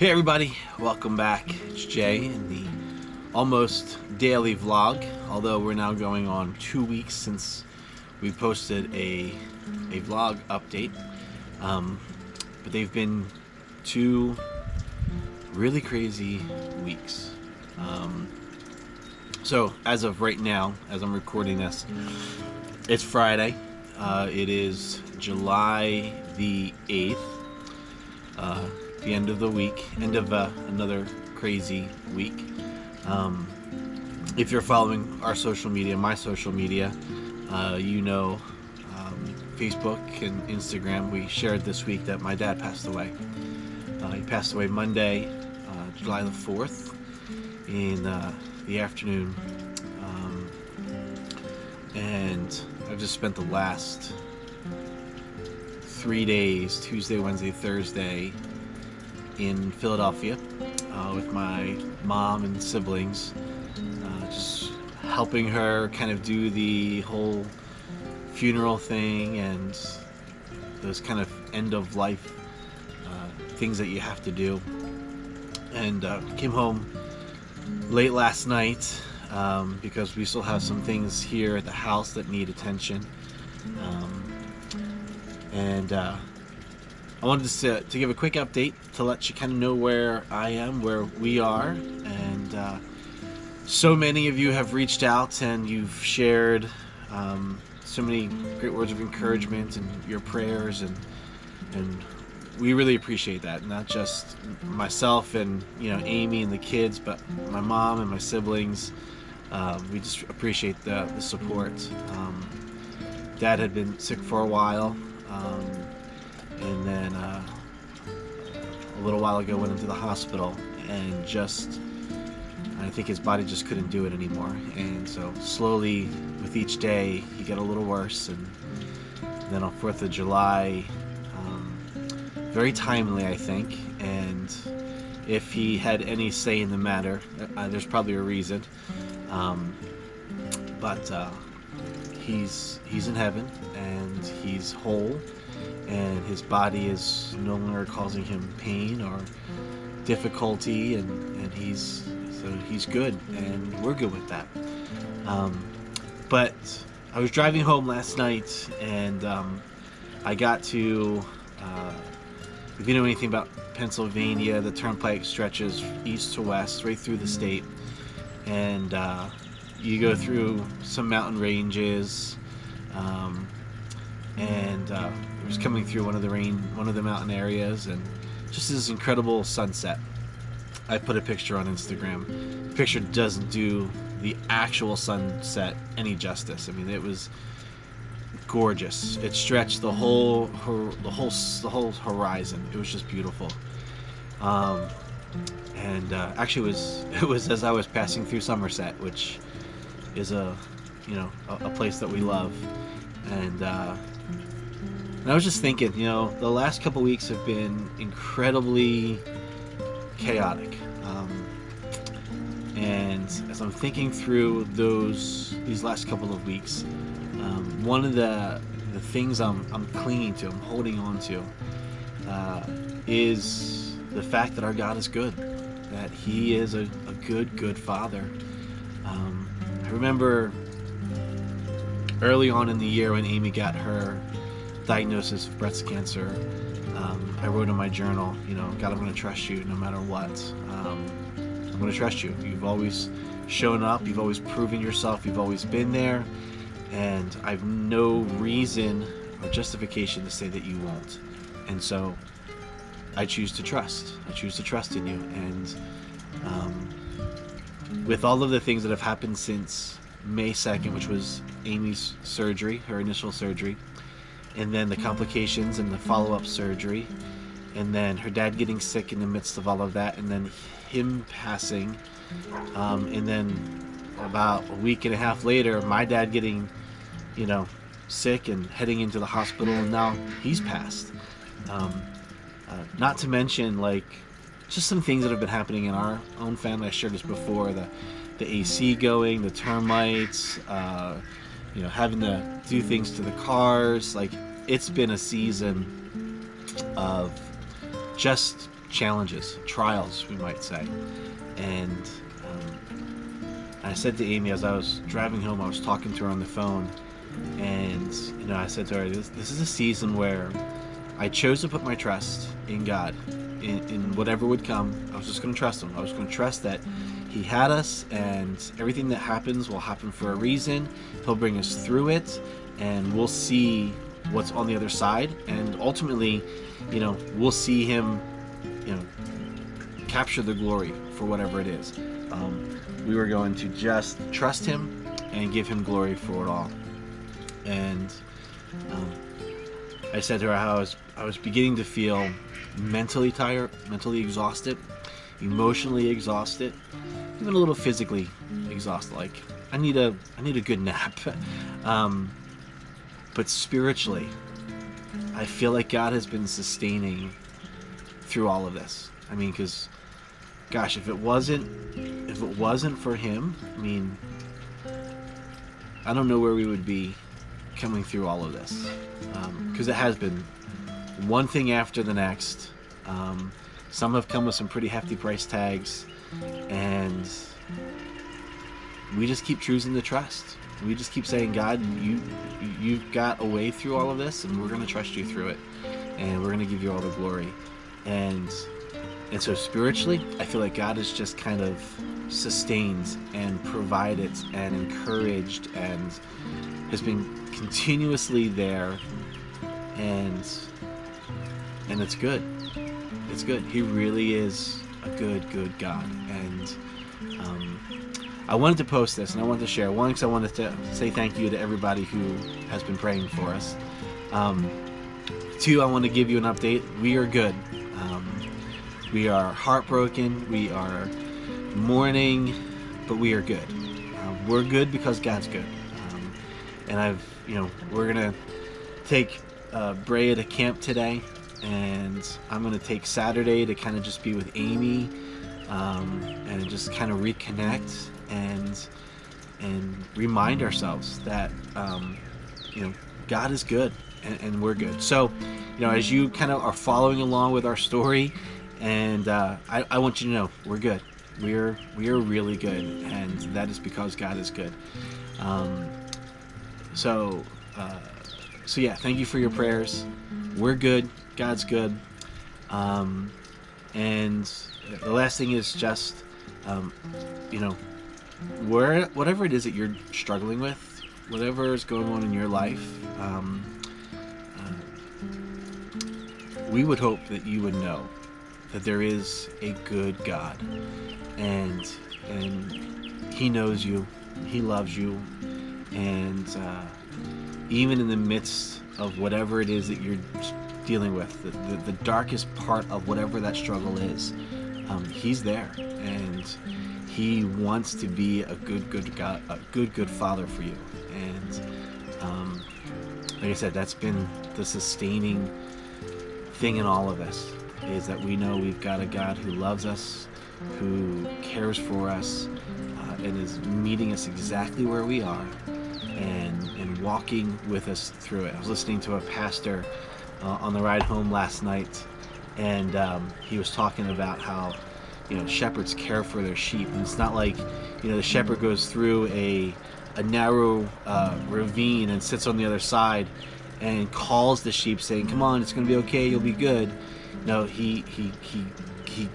Hey everybody, welcome back. It's Jay in the almost daily vlog, although we're now going on 2 weeks since we posted a vlog update. But they've been 2 really crazy weeks. So as of right now, as I'm recording this, it's Friday. It is July the 8th. The end of the week, end of another crazy week. If you're following our social media, my social media, Facebook and Instagram, we shared this week that my dad passed away. He passed away Monday, July the 4th in the afternoon. And I've just spent the last 3 days, Tuesday, Wednesday, Thursday, in Philadelphia with my mom and siblings, just helping her kind of do the whole funeral thing and those kind of end of life things that you have to do. And came home late last night because we still have some things here at the house that need attention. I wanted to give a quick update to let you kind of know where I am, where we are, and so many of you have reached out and you've shared so many great words of encouragement and your prayers, and we really appreciate that. Not just myself and Amy and the kids, but my mom and my siblings. We just appreciate the support. Dad had been sick for a while. And then a little while ago went into the hospital, and I think his body just couldn't do it anymore. And so slowly, with each day, he got a little worse. And then on 4th of July, very timely, I think. And if he had any say in the matter, there's probably a reason. But he's in heaven, and he's whole. And his body is no longer causing him pain or difficulty, and he's good, and we're good with that. But I was driving home last night, and I got to, if you know anything about Pennsylvania, the turnpike stretches east to west right through the state, and you go through some mountain ranges, and it was coming through one of the mountain areas, and just this incredible sunset. I put a picture on Instagram. The picture doesn't do the actual sunset any justice. I mean, it was gorgeous. It stretched the whole horizon. It was just beautiful. Actually, it was as I was passing through Somerset, which is a place that we love, and I was just thinking, the last couple weeks have been incredibly chaotic, and as I'm thinking through these last couple of weeks, one of the things I'm clinging to, I'm holding on to, is the fact that our God is good, that He is a good Father. I remember early on in the year when Amy got her diagnosis of breast cancer, I wrote in my journal, God, I'm going to trust you no matter what. I'm going to trust you. You've always shown up. You've always proven yourself. You've always been there. And I've no reason or justification to say that you won't. And so I choose to trust. I choose to trust in you. And with all of the things that have happened since May 2nd, which was Amy's surgery, her initial surgery, and then the complications and the follow-up surgery, and then her dad getting sick in the midst of all of that, and then him passing, and then about a week and a half later, my dad getting, sick and heading into the hospital, and now he's passed. Not to mention, just some things that have been happening in our own family. I shared this before, the AC going, the termites, having to do things to the cars. It's been a season of just challenges, trials, we might say. And I said to Amy as I was driving home, I was talking to her on the phone, and I said to her, this is a season where I chose to put my trust in God. In whatever would come, I was just going to trust Him. I was going to trust that He had us, and everything that happens will happen for a reason. He'll bring us through it, and we'll see what's on the other side. And ultimately, we'll see Him, capture the glory for whatever it is. We were going to just trust Him and give Him glory for it all. And I said to her how I was beginning to feel mentally tired, mentally exhausted, emotionally exhausted, even a little physically exhausted. Like I need a good nap. But spiritually, I feel like God has been sustaining through all of this. I mean, because gosh, if it wasn't for Him, I mean, I don't know where we would be coming through all of this, because it has been one thing after the next. Some have come with some pretty hefty price tags, and we just keep choosing to trust. We just keep saying, God, you've got a way through all of this, and we're going to trust you through it, and we're going to give you all the glory. And so spiritually, I feel like God has just kind of sustained and provided and encouraged and has been continuously there, and it's good. It's good. He really is a good God. And I wanted to post this, and I wanted to share. One, because I wanted to say thank you to everybody who has been praying for us. Two, I want to give you an update. We are good. We are heartbroken. We are mourning, but we are good. We're good because God's good. And we're gonna take Brea to camp today, and I'm gonna take Saturday to kind of just be with Amy, and just kind of reconnect and remind ourselves that God is good, and we're good. So as you kind of are following along with our story, and I want you to know we're good. We are really good, and that is because God is good. So yeah, thank you for your prayers. We're good. God's good. And the last thing is just, whatever it is that you're struggling with, whatever is going on in your life, we would hope that you would know that there is a good God, and He knows you, He loves you, and even in the midst of whatever it is that you're dealing with, the darkest part of whatever that struggle is, He's there, and He wants to be a good God, a good Father for you. And like I said, that's been the sustaining thing in all of this, is that we know we've got a God who loves us, who cares for us, and is meeting us exactly where we are, and walking with us through it. I was listening to a pastor on the ride home last night, and he was talking about how shepherds care for their sheep, and it's not like the shepherd goes through a narrow ravine and sits on the other side and calls the sheep saying, "Come on, it's going to be okay, you'll be good." No, he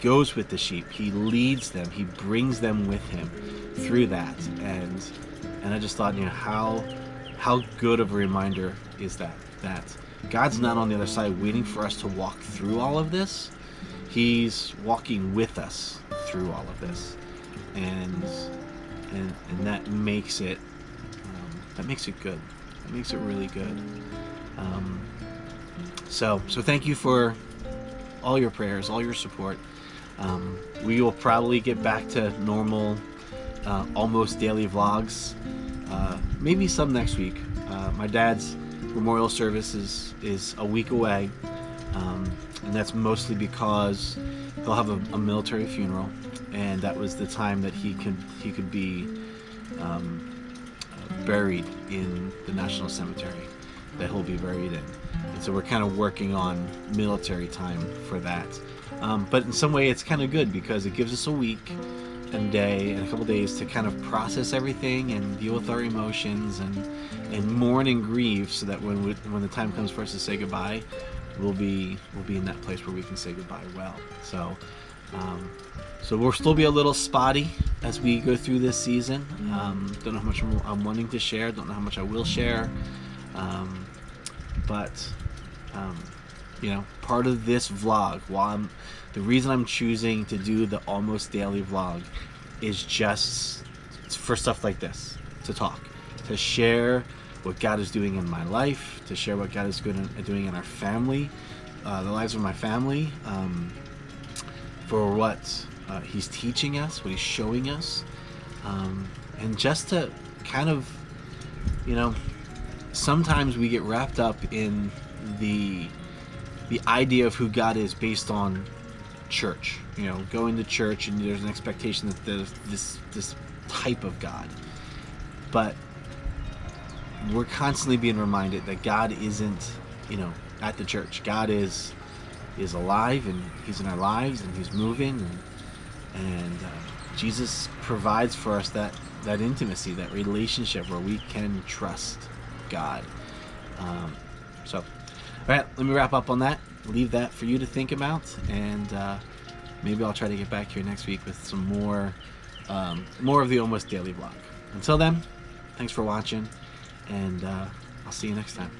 goes with the sheep. He leads them. He brings them with him through that. And I just thought, how good of a reminder is that God's not on the other side waiting for us to walk through all of this. He's walking with us through all of this, and that makes it good. That makes it really good. So thank you for all your prayers, all your support. We will probably get back to normal, almost daily vlogs. Maybe some next week. My dad's memorial service is a week away, and that's mostly because he'll have a military funeral, and that was the time that he could be buried in the National Cemetery. that he'll be buried in. And so we're kind of working on military time for that. But in some way it's kind of good because it gives us a week and day and a couple days to kind of process everything and deal with our emotions and mourn and grieve, so that when the time comes for us to say goodbye, we'll be in that place where we can say goodbye well. So we'll still be a little spotty as we go through this season. Don't know how much I'm wanting to share. Don't know how much I will share. But part of this vlog, the reason I'm choosing to do the almost daily vlog is just for stuff like this, to talk, to share what God is doing in my life, to share what God is doing in our family, the lives of my family, for what He's teaching us, what He's showing us, and just to kind of, sometimes we get wrapped up in the idea of who God is based on church, going to church, and there's an expectation that there's this type of God. But we're constantly being reminded that God isn't, at the church. God is alive, and He's in our lives, and He's moving, and Jesus provides for us that intimacy, that relationship where we can trust God. All right, let me wrap up on that. Leave that for you to think about, and maybe I'll try to get back here next week with some more of the almost daily vlog. Until then, thanks for watching, and I'll see you next time.